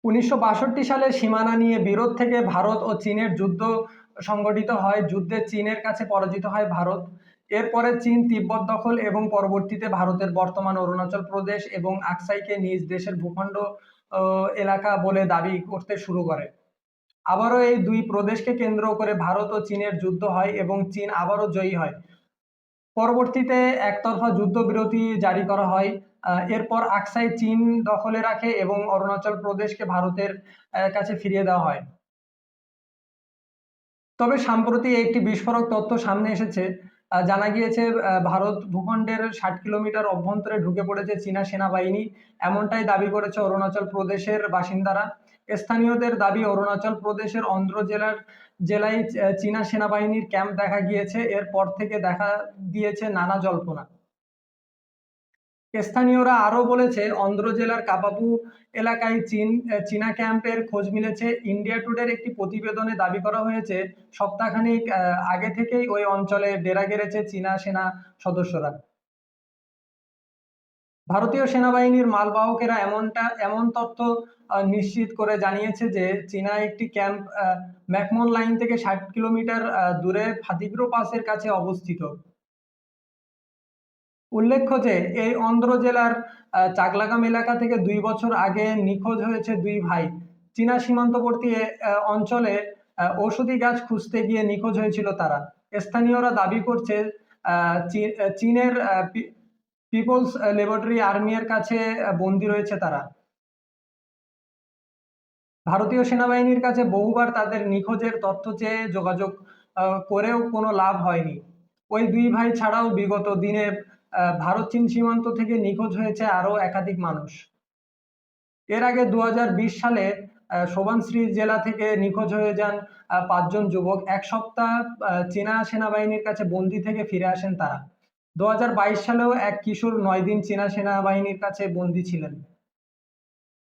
1962 সালে সীমানা নিয়ে বিরোধ থেকে ভারত ও চীনের যুদ্ধ সংঘটিত হয়। যুদ্ধে চীনের কাছে পরাজিত হয় ভারত। এরপরে চীন তিব্বত দখল এবং পরবর্তীতে ভারতের বর্তমান অরুণাচল প্রদেশ এবং আকসাইকে নিজ দেশের ভূখণ্ড এলাকা বলে দাবি করতে শুরু করে। আবারও এই দুই প্রদেশকে কেন্দ্র করে ভারত ও চীনের যুদ্ধ হয় এবং চীন আবারও জয়ী হয়। পরবর্তীতে একতরফা যুদ্ধবিরতি জারি করা হয়। এরপর আকসাই চীন দখলে রাখে এবং অরুণাচল প্রদেশকে ভারতের কাছে ফিরিয়ে দেওয়া হয়। তবে সাম্প্রতি একটি বিস্ফোরক তথ্য সামনে এসেছে। জানা গিয়েছে ভারত ভূখণ্ডের 60 কিলোমিটার অভ্যন্তরে ঢুকে পড়েছে চীনা সেনাবাহিনী। এমনটাই দাবি করেছে অরুণাচল প্রদেশের বাসিন্দারা। স্থানীয়দের দাবি অরুণাচল প্রদেশের অন্ধ্র জেলায় চীনা সেনাবাহিনীর ক্যাম্প দেখা গিয়েছে। এরপর থেকে দেখা দিয়েছে নানা জল্পনা। স্থানীয়রা আরও বলেছে অন্ধ্র জেলার কাপাপু এলাকায় চীনা ক্যাম্পের খোঁজ মিলেছে। ইন্ডিয়া টুডের একটি প্রতিবেদনে দাবি করা হয়েছে সপ্তাহখানেক আগে থেকেই ওই অঞ্চলে ডেরা গেড়েছে চীনা সেনা সদস্যরা। ভারতীয় সেনাবাহিনীর মালবাহকেরা এমন তথ্য নিশ্চিত করে জানিয়েছে যে চীনা একটি ক্যাম্প ম্যাকমোহন লাইন থেকে 60 কিলোমিটার দূরে ফাতিগ্রো পাসের কাছে অবস্থিত। উল্লেখ্য যে এই অন্ধ্র জেলার চাকলাগাম এলাকা থেকে 2 বছর আগে নিখোঁজ হয়েছে দুই ভাই। চীনা সীমান্তবর্তী অঞ্চলে ঔষধি গাছ খুঁজতে গিয়ে নিখোঁজ হয়েছিল তারা। স্থানীয়রা দাবি করছে চীনের পিপলস লিবারেটরি আর্মি এর কাছে বন্দী রয়েছে তারা। ভারতীয় সেনাবাহিনীর কাছে বহুবার তাদের নিখোঁজের তথ্য চেয়ে যোগাযোগ করেও কোনো লাভ হয়নি। ওই দুই ভাই ছাড়াও বিগত দিনে ভারত চীন সীমান্ত থেকে নিখোঁজ হয়েছে আরও একাধিক মানুষ। এর আগে 2020 সালে সোবানশ্রী জেলা থেকে নিখোঁজ হয়ে যান 5 জন যুবক। এক সপ্তাহ চীনা সেনাবাহিনীর কাছে বন্দী থেকে ফিরে আসেন তারা। 2022 সালেও এক কিশোর 9 দিন চীনা সেনাবাহিনীর কাছে বন্দী ছিলেন।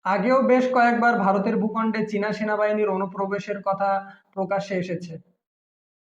আগেও বেশ কয়েকবার ভারতের ভূখণ্ডে চীনা সেনাবাহিনীর অনুপ্রবেশের কথা প্রকাশ্যে এসেছে।